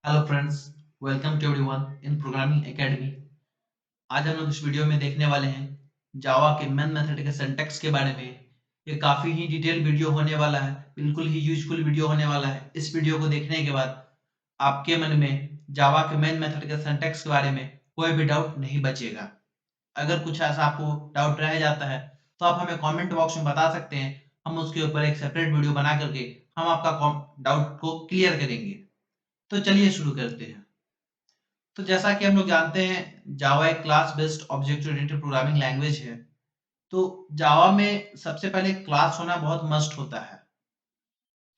Hello friends, welcome to everyone in programming academy. आज हम लोग इस वीडियो में देखने वाले हैं जावा के मेन मेथड के सिंटैक्स के बारे में। ये काफ़ी ही डिटेल वीडियो होने वाला है, बिल्कुल ही यूजफुल वीडियो होने वाला है। इस वीडियो को देखने के बाद आपके मन में जावा के मेन मेथड के सिंटैक्स के बारे में कोई भी डाउट नहीं बचेगा। अगर कुछ ऐसा आपको डाउट रह जाता है तो आप हमें कमेंट बॉक्स में बता सकते हैं। हम उसके ऊपर एक सेपरेट वीडियो बना करके हम आपका डाउट को क्लियर करेंगे। तो चलिए शुरू करते हैं। तो जैसा कि हम लोग जानते हैं जावा एक class based object oriented programming language है। तो जावा में सबसे पहले क्लास होना बहुत मस्ट होता है।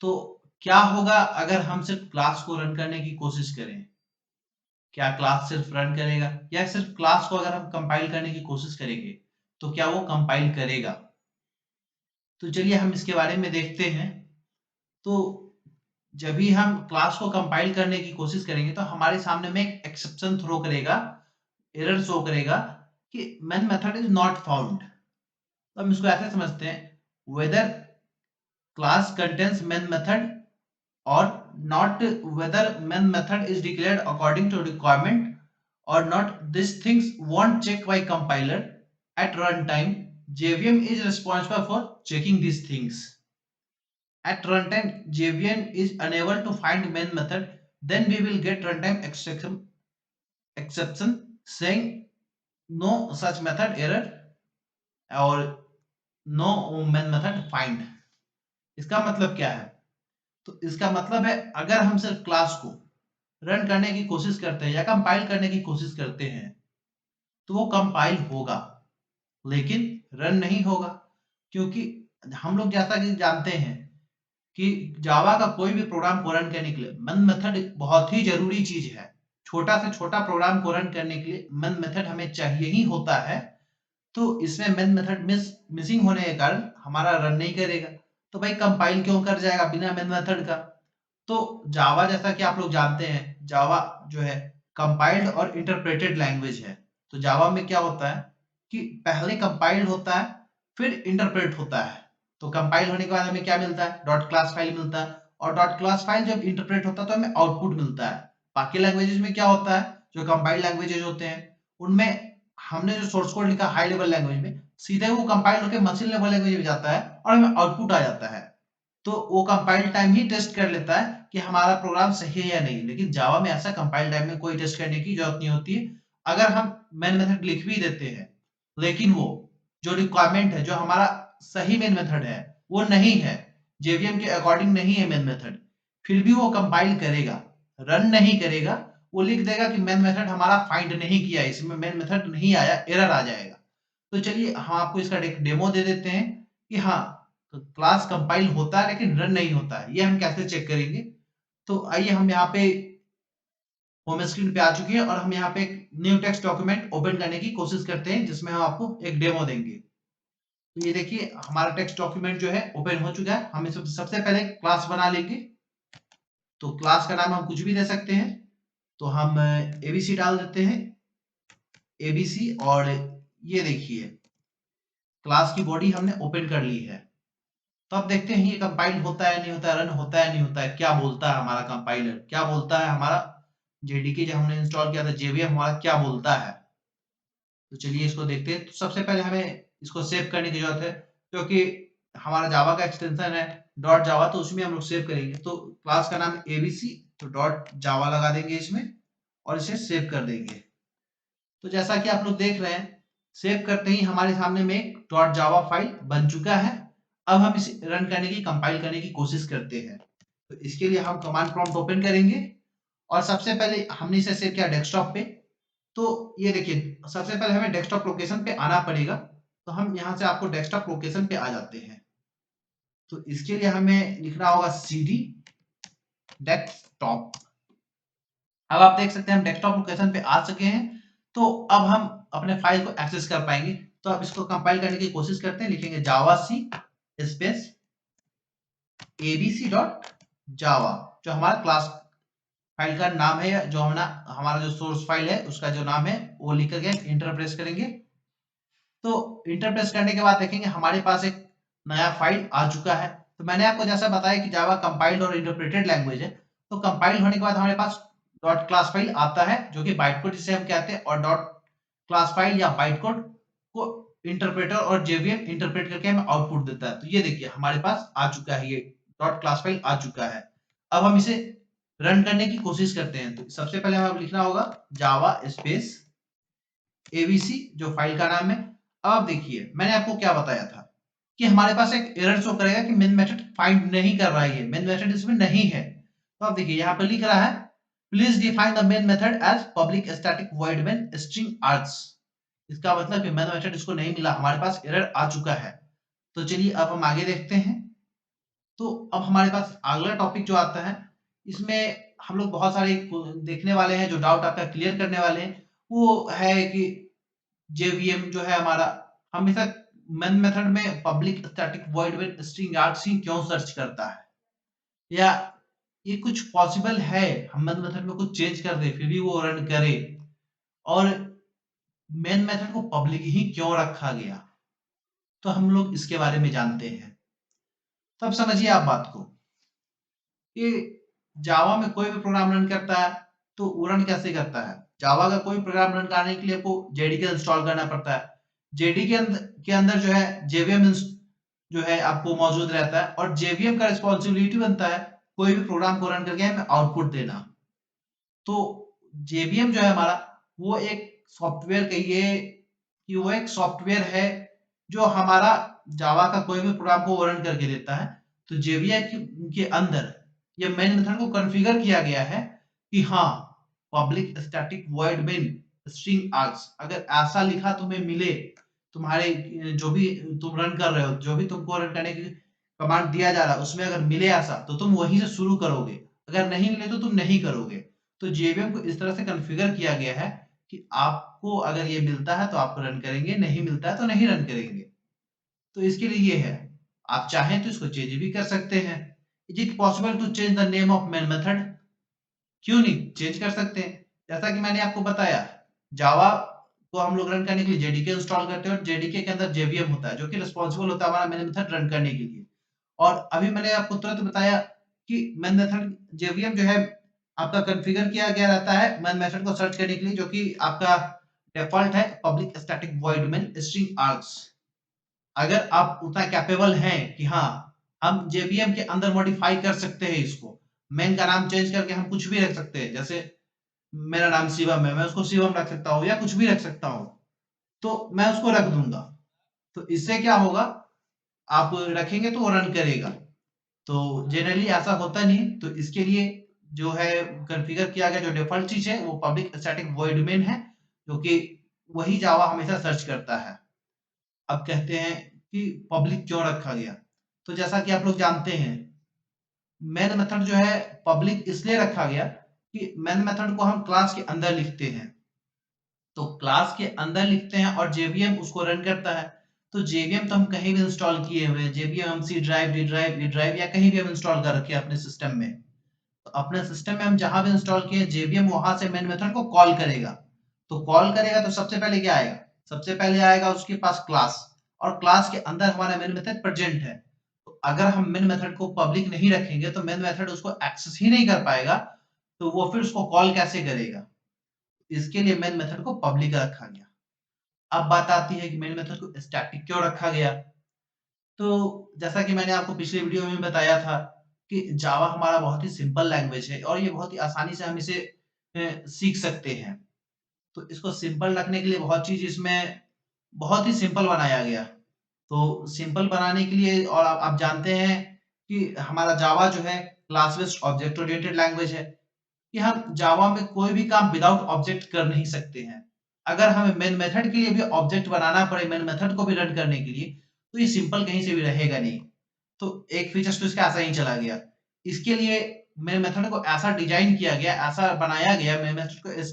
तो क्या होगा अगर हम सिर्फ क्लास को रन करने की कोशिश करें? क्या क्लास सिर्फ रन करेगा या सिर्फ क्लास को अगर हम कंपाइल करने की कोशिश करेंगे तो क्या वो कंपाइल करेगा? तो चलिए हम इसके बारे में देखते हैं। तो जब भी हम क्लास को कंपाइल करने की कोशिश करेंगे तो हमारे सामने में एक एक्सेप्शन थ्रो करेगा, एरर शो करेगा कि main method is not found. तो हम इसको ऐसे समझते हैं, whether class contains main method or not, whether main method is declared according to requirement or not. These things won't check by compiler at runtime. JVM is responsible for checking these things. At runtime, JVM is unable to find main method. Then we will get runtime exception saying no such method error or no main method find. इसका मतलब क्या है? तो इसका मतलब है अगर हम सिर्फ क्लास को रन करने की कोशिश करते हैं या कंपाइल करने की कोशिश करते हैं तो वो कंपाइल होगा लेकिन रन नहीं होगा। क्योंकि हम लोग जैसा कि जानते हैं कि जावा का कोई भी प्रोग्राम को रन करने के लिए मेन मेथड बहुत ही जरूरी चीज है। छोटा से छोटा प्रोग्राम को रन करने के लिए मेन मेथड हमें चाहिए ही होता है। तो इसमें मेन मेथड मिसिंग होने के कारण हमारा रन नहीं करेगा। तो भाई कंपाइल क्यों कर जाएगा बिना मेन मेथड का? तो जावा जैसा कि आप लोग जानते हैं, जावा जो है कंपाइल्ड और इंटरप्रेटेड लैंग्वेज है। तो जावा में क्या होता है कि पहले कंपाइल्ड होता है फिर इंटरप्रेट होता है। तो कंपाइल होने के बाद हमें क्या मिलता है? डॉट क्लास फाइल मिलता है, और डॉट क्लास फाइल जब इंटरप्रेट होता है तो हमें आउटपुट मिलता है। बाकी लैंग्वेजेस में क्या होता है, जो कंपाइल्ड लैंग्वेजेस होते हैं उनमें हमने जो सोर्स कोड लिखा हाई लेवल लैंग्वेज में, सीधे वो कंपाइल होकर मशीन लेवल लैंग्वेज में जाता है और हमें आउटपुट आ जाता है। तो वो कंपाइल टाइम ही टेस्ट कर लेता है कि हमारा प्रोग्राम सही है या नहीं। लेकिन जावा में ऐसा कंपाइल टाइम में कोई टेस्ट करने की जरूरत नहीं होती है। अगर हम मेन मेथड लिख भी देते हैं लेकिन वो जो रिक्वायरमेंट है, जो हमारा सही मेन मेथड है वो नहीं है, जेवीएम के अकॉर्डिंग नहीं है मेन मेथड, फिर भी वो कंपाइल करेगा, रन नहीं करेगा। वो लिख देगा कि मेन मेथड हमारा फाइंड नहीं किया, इसमें मेन मेथड नहीं आया, एरर आ जाएगा। तो चलिए हम आपको इसका एक डेमो दे देते हैं कि हाँ, तो क्लास कंपाइल होता है लेकिन रन नहीं होता है, ये हम कैसे चेक करेंगे। तो आइए हम यहाँ पे होम स्क्रीन पे आ चुके हैं और हम यहाँ पे एक न्यू टेक्स्ट डॉक्यूमेंट ओपन करने की कोशिश करते हैं जिसमें हम आपको एक डेमो देंगे। तो ये देखिए हमारा टेक्स्ट डॉक्यूमेंट जो है ओपन हो चुका है। हम इस सबसे पहले क्लास बना लेंगे। तो क्लास का नाम हम कुछ भी दे सकते हैं। तो हम एबीसी डाल देते हैं, एबीसी। और ये देखिए क्लास की बॉडी हमने ओपन कर ली है। तो अब देखते हैं ये कंपाइल होता है नहीं होता है, रन होता है नहीं होता है, क्या बोलता है हमारा कंपाइलर, क्या बोलता है हमारा जेडीके जब हमने इंस्टॉल किया था जेवीएम हमारा क्या बोलता है। तो चलिए इसको देखते हैं। तो सबसे पहले हमें इसको सेव करने की जरूरत है क्योंकि हमारा जावा का एक्सटेंशन है डॉट जावा, तो उसमें हम लोग सेव करेंगे। तो क्लास का नाम एबीसी, तो डॉट जावा लगा देंगे इसमें और इसे सेव कर देंगे। तो जैसा कि आप लोग देख रहे हैं, सेव करते ही हमारे सामने में एक डॉट जावा फाइल बन चुका है। अब हम इसे रन करने की, कंपाइल करने की कोशिश करते हैं। तो इसके लिए हम कमांड प्रॉम्प्ट ओपन करेंगे और सबसे पहले हमने इसे सेव किया डेस्कटॉप पे। तो ये देखिए सबसे पहले हमें डेस्कटॉप लोकेशन पे आना पड़ेगा। तो हम यहाँ से आपको डेस्कटॉप लोकेशन पे आ जाते हैं। तो इसके लिए हमें लिखना होगा cd डेस्कटॉप। अब आप देख सकते हैं हम डेस्कटॉप लोकेशन पे आ चुके हैं। तो अब हम अपने फाइल को एक्सेस कर पाएंगे। तो अब इसको कंपाइल करने की कोशिश करते हैं। लिखेंगे जावा सी स्पेस एबीसी डॉट जावा, जो हमारा क्लास फाइल का नाम है, जो हमारा जो सोर्स फाइल है उसका जो नाम है वो लिख करके इंटर प्रेस करेंगे। तो इंटर प्रेस करने के बाद देखेंगे हमारे पास एक नया फाइल आ चुका है। तो मैंने आपको जैसा बताया कि जावा कंपाइल्ड और इंटरप्रेटेड लैंग्वेज है। तो कंपाइल होने के बाद हमारे पास डॉट क्लास फाइल आता है जो कि बाइट कोड जिसे हम कहते हैं, और डॉट क्लास फाइल या बाइट कोड को इंटरप्रेटर और जेवीएम इंटरप्रेट करके हमें आउटपुट देता है। तो ये देखिए हमारे पास आ चुका है, ये डॉट क्लास फाइल आ चुका है। अब हम इसे रन करने की कोशिश करते हैं। तो सबसे पहले हमें लिखना होगा जावा स्पेस एबीसी जो फाइल का नाम है। अब देखिए मैंने आपको क्या बताया था कि हमारे पास एक एरर शो करेगा कि मेन मेथड फाइंड नहीं कर रहा है, ये मेन मेथड इसमें नहीं है। तो अब देखिए यहाँ पर लिख रहा है please define the main method as public static void main string args. इसका मतलब कि मेन मेथड इसको नहीं मिला, हमारे पास एरर आ चुका है। तो चलिए अब हम आगे देखते हैं। तो अब हमारे पास अगला टॉपिक जो आता है, इसमें हम लोग बहुत सारे देखने वाले हैं, जो डाउट आपका क्लियर करने वाले हैं। वो है कि जेवीएम जो है हमारा हमेशा मेन मेथड में public static void main string args ही क्यों सर्च करता है, या ये कुछ पॉसिबल है हम मेन मेथड में कुछ चेंज कर दे फिर भी वो रन करे, और मेन मेथड को पब्लिक ही क्यों रखा गया। तो हम लोग इसके बारे में जानते हैं। तब समझिए आप बात को कि जावा में कोई भी प्रोग्राम रन करता है तो वो रन कैसे करता है। जावा का कोई प्रोग्राम रन करने के लिए आपको जेडीके इंस्टॉल करना पड़ता है। जेडीके के अंदर जो है जेवीएम जो है आपको मौजूद रहता है, और जेवीएम का रिस्पॉन्सिबिलिटी बनता है कोई भी प्रोग्राम को रन करके हमें आउटपुट देना। तो जेवीएम जो है हमारा वो एक सॉफ्टवेयर कहिए कि वो एक सॉफ्टवेयर है जो हमारा जावा का कोई भी प्रोग्राम को रन करके देता है। तो जेवीएम के अंदर ये मेन मेथड को कॉन्फ़िगर किया गया है कि हाँ public static void main string args, अगर ऐसा लिखा तुम्हें मिले तुम्हारे जो भी तुम रन कर रहे हो, जो भी तुमको रन करने की कमांड दिया जा रहा है उसमें अगर मिले ऐसा तो तुम वहीं से शुरू करोगे, अगर नहीं मिले तो तुम नहीं करोगे। तो जेवीएम को इस तरह से कॉन्फ़िगर किया गया है कि आपको अगर ये मिलता है तो आप रन करेंगे, नहीं मिलता है तो नहीं रन करेंगे। तो इसके लिए ये है, आप चाहें तो इसको चेंज भी कर सकते हैं। Is it possible to change the name of main method, क्यों नहीं चेंज कर सकते हैं। जैसा कि मैंने आपको बताया जावा को हम लोग रन करने के लिए जेडीके इंस्टॉल करते हैं, और जेडीके के अंदर जेवीएम होता है जो कि रिस्पॉन्सिबल होता है हमारा मेन मेथड रन करने के लिए। और अभी मैंने आपको तुरंत बताया कि मेन मेथड जेवीएम जो है आपका कॉन्फ़िगर किया गया रहता है मेन मेथड को सर्च करने के लिए, जो कि आपका डिफ़ॉल्ट है public static void main string args. अगर आप उतना कैपेबल हैं कि हाँ हम जेवीएम के अंदर मॉडिफाई कर सकते हैं इसको, मेन का नाम चेंज करके हम कुछ भी रख सकते हैं। जैसे मेरा नाम शिवम है, मैं उसको शिवम रख सकता हूँ या कुछ भी रख सकता हूँ, तो मैं उसको रख दूंगा। तो इससे क्या होगा, आप रखेंगे तो वो रन करेगा। तो जनरली ऐसा होता नहीं, तो इसके लिए जो है कॉन्फ़िगर किया गया जो डिफ़ॉल्ट चीज़ है वो पब्लिक स्टैटिक वॉइड मेन है, जो कि वही जावा हमेशा सर्च करता है। अब कहते हैं कि पब्लिक क्यों रखा गया। तो जैसा कि आप लोग जानते हैं मेन मेथड जो है पब्लिक इसलिए रखा गया कि मेन मेथड को हम क्लास के अंदर लिखते हैं। तो क्लास के अंदर लिखते हैं और जेवीएम उसको रन करता है। तो जेवीएम तो हम कहीं भी इंस्टॉल किए हुए हैं, जेवीएम हम C drive, D drive, E drive या कहीं भी हम इंस्टॉल कर रखे हैं अपने सिस्टम में। तो अपने सिस्टम में हम जहां भी इंस्टॉल किए जेवीएम वहां से मेन मेथड को कॉल करेगा। तो कॉल करेगा तो सबसे पहले क्या आएगा, सबसे पहले आएगा उसके पास क्लास, और क्लास के अंदर हमारा मेन मेथड प्रेजेंट है। तो अगर हम मेन मेथड को पब्लिक नहीं रखेंगे तो मेन मेथड उसको एक्सेस ही नहीं कर पाएगा, तो वो फिर उसको कॉल कैसे करेगा। इसके लिए मेन मेथड को पब्लिक रखा गया। अब बात आती है कि मेन मेथड को स्टैटिक क्यों रखा गया। तो जैसा कि मैंने आपको पिछले वीडियो में बताया था कि जावा हमारा बहुत ही सिंपल लैंग्वेज है और ये बहुत ही आसानी से हम इसे सीख सकते हैं। तो इसको सिंपल रखने के लिए बहुत चीज़ इसमें बहुत ही सिंपल बनाया गया। तो सिंपल बनाने के लिए, और आप जानते हैं कि हमारा जावा जो है class based object oriented language है, कि हम जावा में कोई भी काम विदाउट ऑब्जेक्ट कर नहीं सकते हैं। अगर हमें मेन मेथड के लिए भी ऑब्जेक्ट बनाना पड़े, मेन मेथड को भी रन करने के लिए, तो ये सिंपल कहीं से भी रहेगा नहीं। तो एक फीचर्स तो इसका ऐसा ही चला गया। इसके लिए मेन मेथड को ऐसा डिजाइन किया गया, ऐसा बनाया गया, मेन मेथड को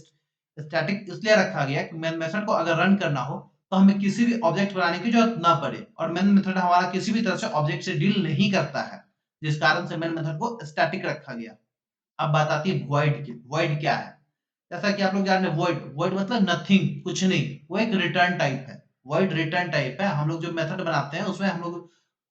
स्टैटिक इसलिए रखा गया कि मेन मेथड को अगर रन करना हो तो हमें किसी भी ऑब्जेक्ट बनाने की जरूरत ना पड़े, और मेन मेथड हमारा किसी भी तरह से ऑब्जेक्ट से डील नहीं करता है, जिस कारण से मेन मेथड को स्टैटिक रखा गया। अब बात आती है वॉइड की। वॉइड क्या है, जैसा कि आप लोग जान रहे हैं वॉइड, वॉइड मतलब नथिंग, कुछ नहीं, वो एक रिटर्न टाइप है। वॉइड रिटर्न टाइप है। हम लोग जो मेथड बनाते हैं उसमें हम लोग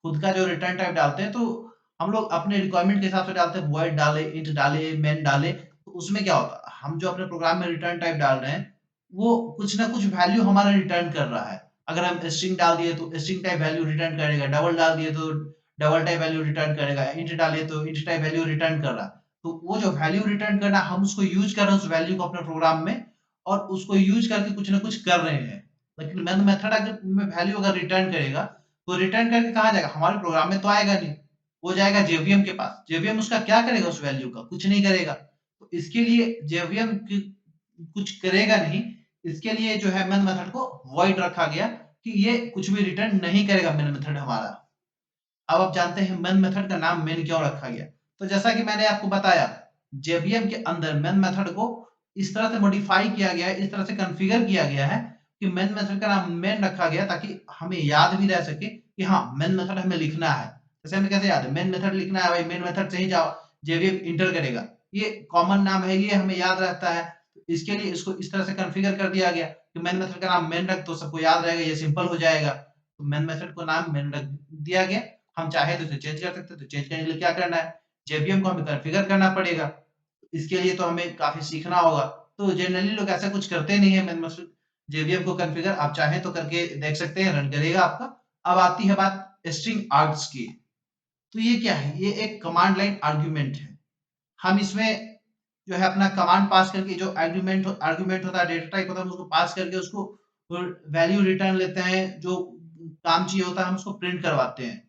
खुद का जो रिटर्न टाइप डालते हैं, तो हम लोग अपने रिक्वायरमेंट के हिसाब से डालते हैं, वॉइड डाले, इंट डाले, मेन डाले, तो उसमें क्या होता है, हम जो अपने प्रोग्राम में रिटर्न टाइप डाल रहे हैं वो कुछ ना कुछ वैल्यू हमारा रिटर्न कर रहा है। अगर हम स्ट्रिंग डाल दिए तो स्ट्रिंग टाइप वैल्यू रिटर्न करेगा, डबल डाल दिए तो डबल टाइप वैल्यू रिटर्न करेगा, इंट डालिए तो इंट टाइप वैल्यू रिटर्न कर रहा है। तो वो जो वैल्यू रिटर्न करना, हम उसको यूज कर रहे हैं उस वैल्यू को अपने प्रोग्राम में, और उसको यूज करके कुछ ना कुछ कर रहे हैं। लेकिन मेन मेथड अगर में वैल्यू अगर रिटर्न करेगा तो रिटर्न करके कहाँ जाएगा, हमारे प्रोग्राम में तो आएगा नहीं, वो जाएगा जेवीएम के पास। जेवीएम उसका क्या करेगा, उस वैल्यू का कुछ नहीं करेगा। तो इसके लिए जेवीएम कुछ करेगा नहीं, इसके लिए जो है मेन मेथड को वॉइड रखा गया कि ये कुछ भी रिटर्न नहीं करेगा मेन मेथड हमारा। अब आप जानते हैं मेन मेथड का नाम मेन क्यों रखा गया। तो जैसा कि मैंने आपको बताया, जेवीएम के अंदर मेन मेथड को इस तरह से मॉडिफाई किया गया है, इस तरह से कॉन्फ़िगर किया गया है कि मेन मेथड का नाम मेन रखा गया ताकि हमें याद भी रह सके कि हाँ, मेन मेथड हमें लिखना है। जैसे हमें कैसे याद है, मेन मेथड लिखना है भाई, मेन मेथड से ही जाओ जेवीएम इंटर करेगा। ये कॉमन नाम है, ये हमें याद रहता है। इसके लिए इसको इस तरह से कॉन्फ़िगर कर दिया गया कि मेन मेथड का नाम मेन रख, तो सबको याद रहेगा, ये सिंपल हो जाएगा। तो मेन मेथड को नाम मेन रख दिया गया। हम चाहे तो इसे चेंज कर सकते हैं, तो चेंज करने के लिए क्या करना है, जेवीएम को हमें कॉन्फ़िगर करना पड़ेगा। इसके लिए तो हमें काफ़ी सीखना होगा। तो जनरली लोग ऐसा कुछ करते नहीं है, मतलब जेवीएम को कॉन्फ़िगर आप चाहें तो करके देख सकते हैं, रन करेगा आपका। अब आती है बात स्ट्रिंग आर्ग्स की। तो ये क्या है, ये एक कमांड लाइन आर्गुमेंट है। हम इसमें जो है अपना कमांड पास करके, जो आर्गुमेंट होता है, डेटा टाइप होता है, हम उसको पास करके उसको वैल्यू रिटर्न लेते हैं, जो काम चाहिए होता है हम उसको प्रिंट करवाते हैं।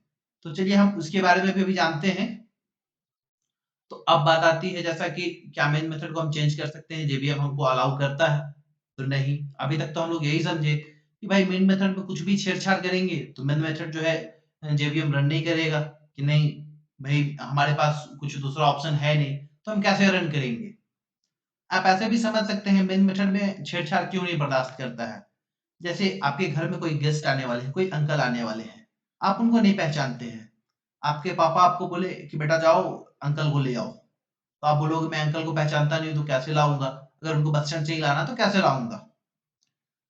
तो चलिए हम उसके बारे में भी अभी जानते हैं। तो अब बात आती है जैसा कि क्या मेन मेथड को हम चेंज कर सकते हैं, जेवीएम हमको अलाउ करता है? तो नहीं, अभी तक तो हम लोग यही समझे कि भाई मेन मेथड में कुछ भी छेड़छाड़ करेंगे तो मेन मेथड जो है जेवीएम रन नहीं करेगा, कि नहीं भाई हमारे पास कुछ दूसरा ऑप्शन है नहीं, तो हम कैसे रन करेंगे। आप ऐसे भी समझ सकते हैं मेन मेथड में छेड़छाड़ क्यों नहीं बर्दाश्त करता है। जैसे आपके घर में कोई गेस्ट आने वाले हैं, कोई अंकल आने वाले हैं, आप उनको नहीं पहचानते हैं, आपके पापा आपको बोले कि बेटा जाओ अंकल को ले आओ, तो आप बोलोगे मैं अंकल को पहचानता नहीं हूँ तो कैसे लाऊंगा, अगर उनको बस स्टैंड से ही लाना तो कैसे लाऊंगा।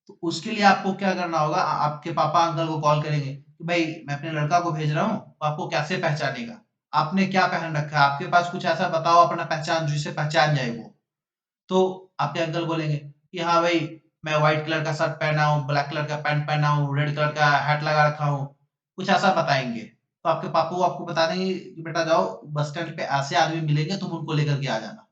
तो उसके लिए आपको क्या करना होगा, आपके पापा अंकल को कॉल करेंगे कि भाई मैं अपने लड़का को भेज रहा हूँ, तो आपको कैसे पहचानेगा, आपने क्या पहन रखा है, आपके पास कुछ ऐसा बताओ अपना पहचान जिसे पहचान जाए वो। तो आपके अंकल बोलेंगे कि हाँ भाई मैं व्हाइट कलर का शर्ट पहना हूँ, ब्लैक कलर का पैंट पहना हूँ, रेड कलर का हैट लगा रखा हूँ, कुछ ऐसा बताएंगे। तो आपके पापा आपको बता देंगे कि बेटा जाओ बस स्टैंड पे ऐसे आदमी मिलेंगे, तुम उनको लेकर के आ जाना।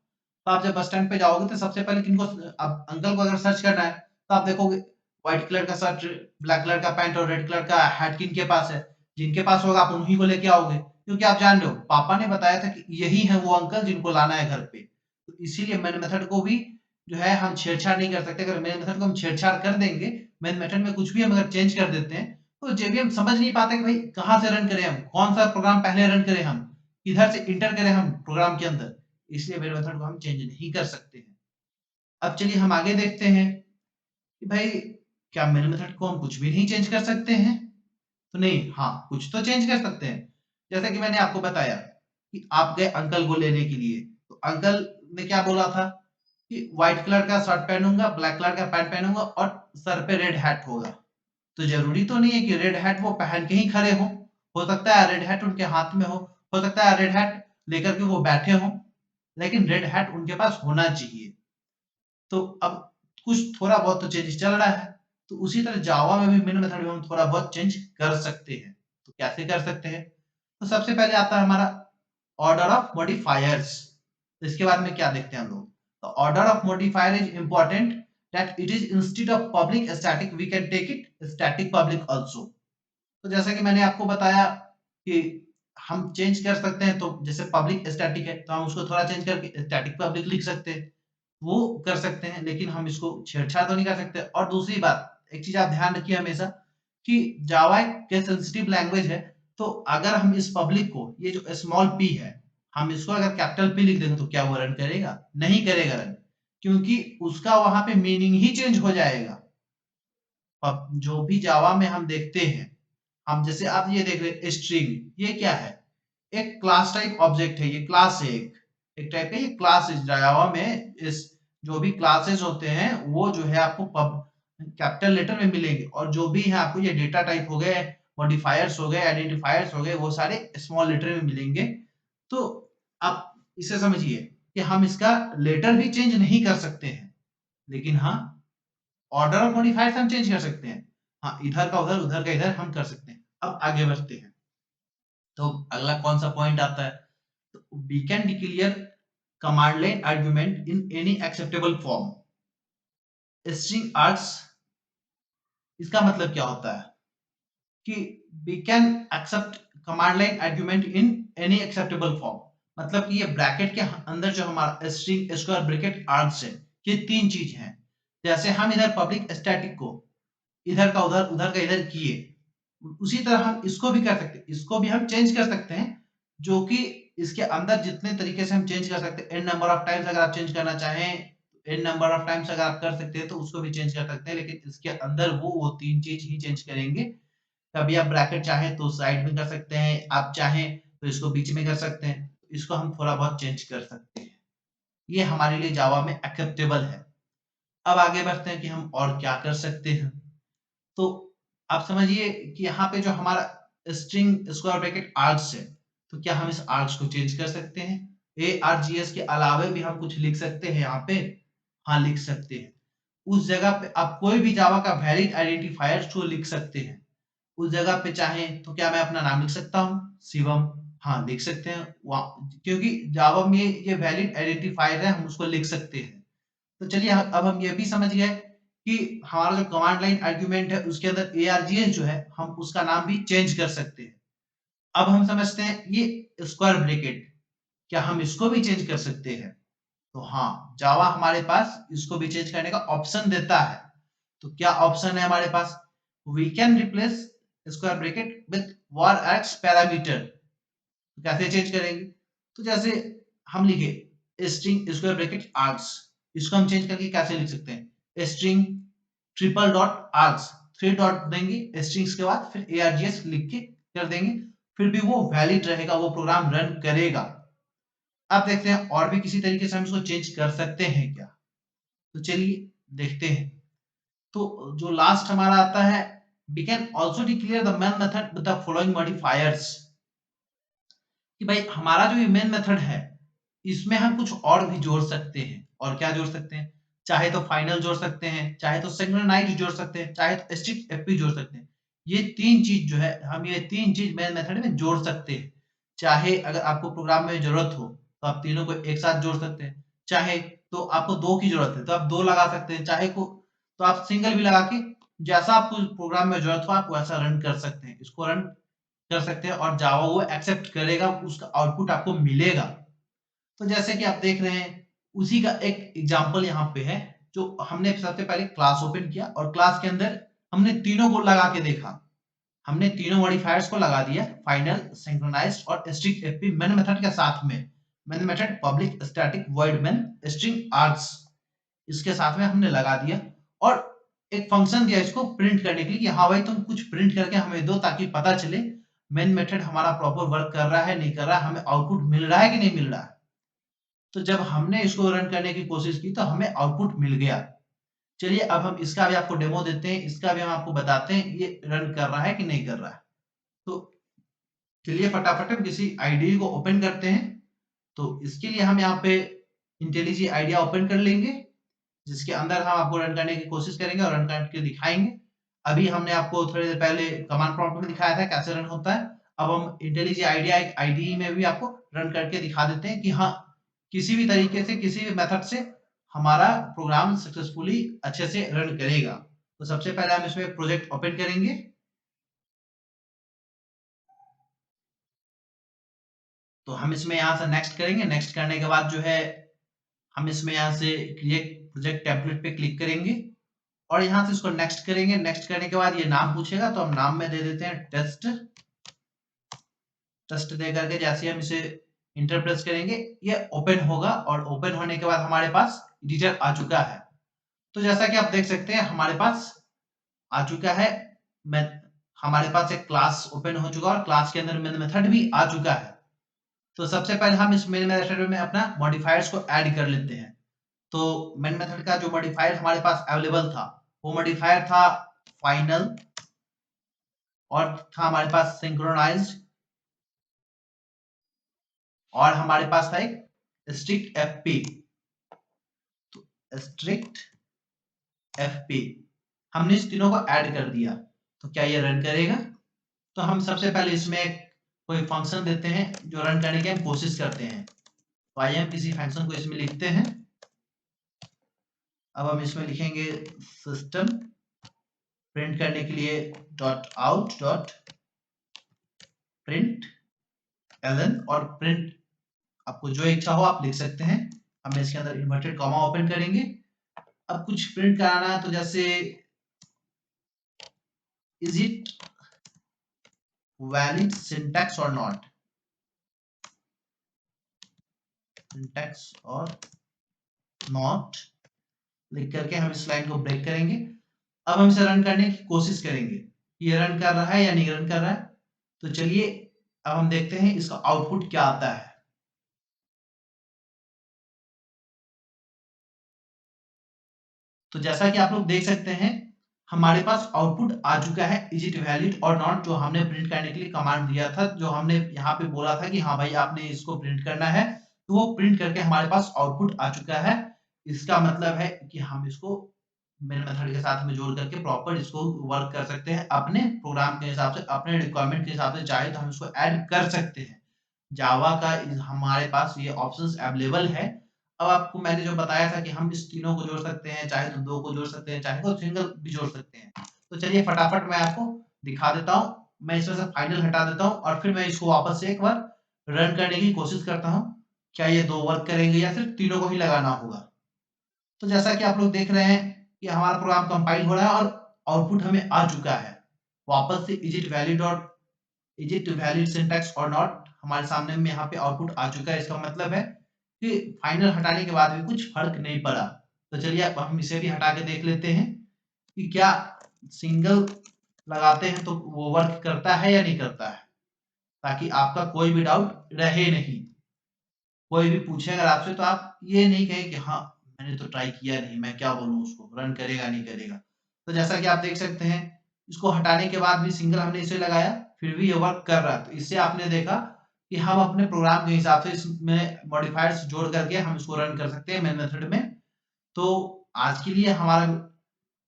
तो आप जब बस स्टैंड पे जाओगे तो सबसे पहले किनको, अब अंकल को अगर सर्च करना है तो आप देखोगे व्हाइट कलर का शर्ट, ब्लैक कलर का पैंट और रेड कलर का हैट किनके पास है। जिनके पास होगा आप उन्हीं को लेके आओगे, क्योंकि आप जान रहे हो पापा ने बताया था कि यही है वो अंकल जिनको लाना है घर पे। तो इसीलिए मेन मेथड को भी जो है हम छेड़छाड़ नहीं कर सकते। अगर मेन मेथड को हम छेड़छाड़ कर देंगे, मेन मेथड में कुछ भी हम अगर चेंज कर देते हैं, तो जेवीएम समझ नहीं पाते कि भाई कहाँ से रन करें, हम कौन सा प्रोग्राम पहले रन करें, हम किधर से इंटर करें हम प्रोग्राम के अंदर। इसलिए मेन मेथड को हम चेंज नहीं कर सकते हैं। अब चलिए हम आगे देखते हैं कि भाई क्या मेन मेथड को हम कुछ भी नहीं चेंज कर सकते हैं। तो नहीं, हाँ कुछ तो चेंज कर सकते हैं। जैसा कि मैंने आपको बताया कि आप गए अंकल को लेने के लिए, तो अंकल ने क्या बोला था कि व्हाइट कलर का शर्ट पहनूंगा, ब्लैक कलर का पैंट पहनूंगा और सर पे रेड हैट होगा। तो जरूरी तो नहीं है कि रेड हैट वो पहन के ही खड़े हो सकता है रेड हैट उनके हाथ में हो सकता है रेड हैट लेकर के वो बैठे हो, लेकिन रेड हैट उनके पास होना चाहिए। तो अब कुछ थोड़ा बहुत तो चेंज चल रहा है। तो उसी तरह जावा में भी मेन मेथड में हम थोड़ा बहुत चेंज कर सकते हैं। तो कैसे कर सकते हैं, तो सबसे पहले आता है हमारा ऑर्डर ऑफ मॉडिफायर्स। तो इसके बारे में क्या देखते हैं हम लोग, तो order of modifier is important that it is instead of public static we can take it static public also. तो जैसा कि मैंने आपको बताया कि हम चेंज कर सकते हैं, तो जैसे पब्लिक स्टैटिक है तो हम उसको थोड़ा चेंज करके स्टैटिक पब्लिक लिख सकते हैं, वो कर सकते हैं, लेकिन हम इसको छेड़छाड़ तो नहीं कर सकते। और दूसरी बात, एक चीज आप ध्यान रखिए हमेशा कि जावा एक सेंसिटिव लैंग्वेज है। तो अगर हम इस पब्लिक को, ये जो स्मॉल पी है, हम इसको अगर कैपिटल पी लिख देंगे तो क्या वो रन करेगा, नहीं करेगा रन, क्योंकि उसका वहां पे मीनिंग ही चेंज हो जाएगा। अब जो भी जावा में हम देखते हैं, हम जैसे आप ये देख रहे हैं स्ट्रिंग, ये क्या है, एक क्लास टाइप ऑब्जेक्ट है, ये क्लास है, एक टाइप का ये क्लास है जावा में। इस जो भी क्लासेस होते हैं वो जो है आपको कैपिटल लेटर में मिलेंगे, और जो भी है आपको ये डेटा टाइप हो गए, मॉडिफायर्स हो गए, आइडेंटिफायर्स हो गए, वो सारे स्मॉल लेटर में मिलेंगे। तो आप इसे समझिए कि हम इसका लेटर भी चेंज नहीं कर सकते हैं, लेकिन हाँ ऑर्डर ऑफ मॉडिफायर्स हम चेंज कर सकते हैं। हाँ, इधर का उधर, उधर का इधर हम कर सकते हैं। अब आगे बढ़ते हैं। तो अगला कौन सा पॉइंट आता है? तो we can declare command line argument in any acceptable form. String args, इसका मतलब क्या होता है कि we can accept command line argument in any acceptable form. मतलब कि ये ब्रैकेट के अंदर जो हमारा स्ट्रिंग स्क्वायर ब्रैकेट आर्ग्स है, ये तीन चीज हैं। जैसे हम इधर पब्लिक स्टैटिक को इधर का उधर, उधर का इधर किए, उसी तरह हम इसको भी कर सकते हैं। इसको भी हम चेंज कर सकते हैं, जो कि इसके अंदर जितने तरीके से हम चेंज कर सकते हैं, एन नंबर ऑफ टाइम्स अगर आप चेंज करना चाहें, एन नंबर ऑफ टाइम्स अगर आप कर सकते हैं तो उसको भी चेंज कर सकते हैं। लेकिन इसके अंदर वो तीन चीज ही चेंज करेंगे। कभी आप ब्रैकेट चाहें तो साइड में कर सकते हैं, आप चाहें तो इसको बीच में कर सकते हैं, इसको हम थोड़ा बहुत चेंज कर सकते हैं। ये हमारे लिए जावा में एक्सेप्टेबल है। अब आगे बढ़ते हैं कि हम और क्या कर सकते हैं। तो आप समझिए कि यहाँ पे जो हमारा स्ट्रिंग स्क्वायर ब्रैकेट आर्ग्स है, तो क्या हम इस आर्ग्स को चेंज कर सकते हैं? ARGS के अलावे भी हम कुछ लिख सकते हैं यहाँ पे। हाँ, लिख सकते हैं। उस जगह पे आप कोई भी जावा का वैलिड आइडेंटिफायर को लिख सकते हैं। उस जगह पे चाहें तो क्या मैं अपना नाम लिख सकता हूँ, शिवम? हाँ, लिख सकते हैं। क्योंकि जावा में ये वैलिड आइडेंटिफायर है, हम उसको लिख सकते हैं। तो चलिए अब हम ये भी समझ गए कि हमारा जो कमांड लाइन आर्गुमेंट है उसके अंदर ARGS जो है, हम उसका नाम भी चेंज कर सकते हैं। अब हम समझते हैं ये स्क्वायर ब्रैकेट, क्या हम इसको भी चेंज कर सकते हैं? तो हाँ, जावा हमारे पास इसको भी चेंज करने का ऑप्शन देता है। तो क्या ऑप्शन है हमारे पास? We can replace square bracket with var parameter. तो कैसे चेंज करेंगे? तो जैसे हम लिखे स्ट्रिंग स्क्वायर ब्रैकेट आर्ग्स, इसको हम चेंज करके कैसे लिख सकते हैं? String triple dot args, 3 dot देंगे स्ट्रिंग्स के बाद, फिर ARGS लिख के कर देंगे, फिर भी वो वैलिड रहेगा, वो प्रोग्राम रन करेगा। अब देखते हैं और भी किसी तरीके से हम इसको चेंज कर सकते हैं क्या? तो चलिए देखते हैं। तो जो लास्ट हमारा आता है, we can also declare the main method with the following modifiers। कि भाई हमारा जो ये मेन मेथड है, इसमें हम कुछ और भी जोड़ सकते हैं। और क्या जोड़ सकते हैं? चाहे तो फाइनल जोड़ सकते हैं, चाहे तो सिंक्रोनाइज जोड़ सकते हैं, चाहे तो स्ट्रिक्ट एफपी जोड़ सकते हैं। ये तीन चीज जो है, हम ये तीन चीज मेन मेथड में जोड़ सकते हैं। चाहे अगर आपको प्रोग्राम में जरूरत हो तो आप तीनों को एक साथ जोड़ सकते हैं, चाहे तो आपको दो की जरूरत है तो आप दो लगा सकते हैं, चाहे को तो आप सिंगल भी लगा के जैसा आपको प्रोग्राम में जरूरत हो आप वैसा रन कर सकते हैं। इसको रन कर सकते हैं और जावा वो एक्सेप्ट करेगा, उसका आउटपुट आपको मिलेगा। तो जैसे कि आप देख रहे हैं, उसी का एक एग्जांपल यहाँ पे है। जो हमने सबसे पहले क्लास ओपन किया और क्लास के अंदर हमने तीनों को लगा के देखा। हमने तीनों मॉडिफायर्स को लगा दिया, फाइनल, सिंक्रोनाइज्ड और स्ट्रिक्ट एफपी मेन मेथड के साथ में। Main method public static void main string args, इसके साथ में हमने लगा दिया और एक फंक्शन दिया इसको प्रिंट करने के लिए कि हाँ भाई तुम कुछ प्रिंट करके हमें दो, ताकि पता चले मेन मेथड हमारा प्रॉपर वर्क कर रहा है नहीं कर रहा है, हमें आउटपुट मिल रहा है कि नहीं मिल रहा है। तो जब हमने इसको रन करने की कोशिश की तो हमें आउटपुट मिल गया। चलिए अब हम इसका भी आपको डेमो देते हैं, इसका भी हम आपको बताते हैं ये रन कर रहा है कि नहीं कर रहा है। तो चलिए फटाफट हम किसी आईडी को ओपन करते हैं। तो इसके लिए हम यहाँ पे इंटेलिजी आइडिया ओपन कर लेंगे, जिसके अंदर हम आपको रन करने की कोशिश करेंगे और रन करके दिखाएंगे। अभी हमने आपको थोड़ी देर पहले कमांड प्रॉम्प्ट में दिखाया था कैसे रन होता है। अब हम इंटेलिजी आइडिया एक आईडी में भी आपको रन करके दिखा देते हैं कि हाँ किसी भी तरीके से किसी भी मेथड से हमारा प्रोग्राम सक्सेसफुली अच्छे से रन करेगा। तो सबसे पहले हम इसमें प्रोजेक्ट ओपन करेंगे। तो हम इसमें यहाँ से नेक्स्ट करेंगे, नेक्स्ट करने के बाद जो है हम इसमें यहाँ से क्रिएट प्रोजेक्ट टेम्पलेट पे क्लिक करेंगे और यहाँ से इसको नेक्स्ट करेंगे। नेक्स्ट करने के बाद ये नाम पूछेगा तो हम नाम में दे देते हैं टेस्ट। टेस्ट दे करके जैसे हम इसे इंटर प्रेस करेंगे ये ओपन होगा और ओपन होने के बाद हमारे पास एडिटर आ चुका है। तो जैसा कि आप देख सकते हैं हमारे पास आ चुका है। मैं हमारे पास एक क्लास ओपन हो चुका है और क्लास के अंदर मेन मेथड भी आ चुका है। तो सबसे पहले हम इस मेन मेथड में अपना मॉडिफायर्स को ऐड कर लेते हैं। तो मेन मेथड का जो मॉडिफायर हमारे पास अवेलेबल था वो मॉडिफायर था फाइनल और था हमारे पास सिंक्रोनाइज्ड और हमारे पास था एक स्ट्रिक्ट एफपी, तो स्ट्रिक्ट एफपी हमने इस तीनों को ऐड कर दिया, तो क्या ये रन करेगा? तो हम सबसे पहले इसमें कोई फंक्शन देते हैं जो रन करने की हम कोशिश करते हैं। तो आइए हम किसी फंक्शन को इसमें लिखते हैं। अब हम इसमें लिखेंगे सिस्टम, प्रिंट करने के लिए dot out dot print ln, और प्रिंट आपको जो इच्छा हो आप लिख सकते हैं। हम इसके अंदर इन्वर्टेड कॉमा ओपन करेंगे। अब कुछ प्रिंट कराना है, तो जैसे इज इट वैलिड सिंटैक्स और नॉट, सिंटैक्स और नॉट लिख करके हम इस लाइन को ब्रेक करेंगे। अब हम इसे रन करने की कोशिश करेंगे, ये रन कर रहा है या नहीं रन कर रहा है। तो चलिए अब हम देखते हैं इसका आउटपुट क्या आता है। तो जैसा कि आप लोग देख सकते हैं हमारे पास आउटपुट आ चुका है, इज इट वैलिड और नॉट, जो हमने प्रिंट करने के लिए कमांड दिया था, जो हमने यहाँ पे बोला था कि हाँ भाई आपने इसको प्रिंट करना है, तो वो प्रिंट करके हमारे पास आउटपुट आ चुका है। इसका मतलब है कि हम इसको मेन मेथड के साथ में जोड़ करके प्रॉपर इसको वर्क कर सकते हैं अपने प्रोग्राम के हिसाब से, अपने रिक्वायरमेंट के हिसाब से चाहे तो हम इसको ऐड कर सकते हैं। जावा का हमारे पास ये ऑप्शंस अवेलेबल है। अब आपको मैंने जो बताया था कि हम इस तीनों को जोड़ सकते हैं, चाहे तो दो को जोड़ सकते हैं, चाहे तो सिंगल भी जोड़ सकते हैं। तो चलिए फटाफट मैं आपको दिखा देता हूँ। मैं इसमें से फाइनल हटा देता हूँ और फिर मैं इसको वापस से एक बार रन करने की कोशिश करता हूँ। क्या ये दो वर्क करेंगे या सिर्फ तीनों को ही लगाना होगा। तो जैसा कि आप लोग देख रहे हैं कि हमारा प्रोग्राम कंपाइल हो रहा है और आउटपुट हमें आ चुका है। वापस से इज इट वैलिड सिंटैक्स और नॉट हमारे सामने में यहाँ पे आउटपुट आ चुका है। इसका मतलब है कि फाइनल हटाने के बाद भी कुछ फर्क नहीं पड़ा। तो चलिए अब हम इसे भी हटा के देख लेते हैं कि क्या सिंगल लगाते हैं तो वो वर्क करता है या नहीं करता है, ताकि आपका कोई भी डाउट रहे नहीं। कोई भी पूछे अगर आपसे तो आप ये नहीं कहें कि हाँ मैंने तो ट्राई किया नहीं, मैं क्या बोलूँ उसको रन करेगा नहीं करेगा। तो जैसा कि आप देख सकते हैं इसको हटाने के बाद भी सिंगल हमने इसे लगाया फिर भी ये वर्क कर रहा है। तो इससे आपने देखा कि हम अपने प्रोग्राम के हिसाब से इसमें मॉडिफायर्स जोड़ करके हम इसको रन कर सकते हैं मेन मेथड में। तो आज के लिए हमारा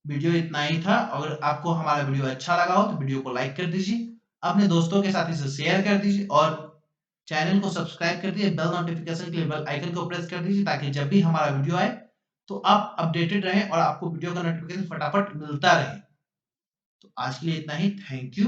वीडियो इतना ही था। अगर आपको हमारा वीडियो अच्छा लगा हो तो वीडियो को लाइक कर दीजिए, अपने दोस्तों के साथ इसे शेयर कर दीजिए और चैनल को सब्सक्राइब कर दीजिए। बेल नोटिफिकेशन के लिए बेल आइकन को प्रेस कर दीजिए ताकि जब भी हमारा वीडियो आए तो आप अपडेटेड रहें और आपको वीडियो का नोटिफिकेशन फटाफट मिलता रहे। तो आज के लिए इतना ही। Thank you.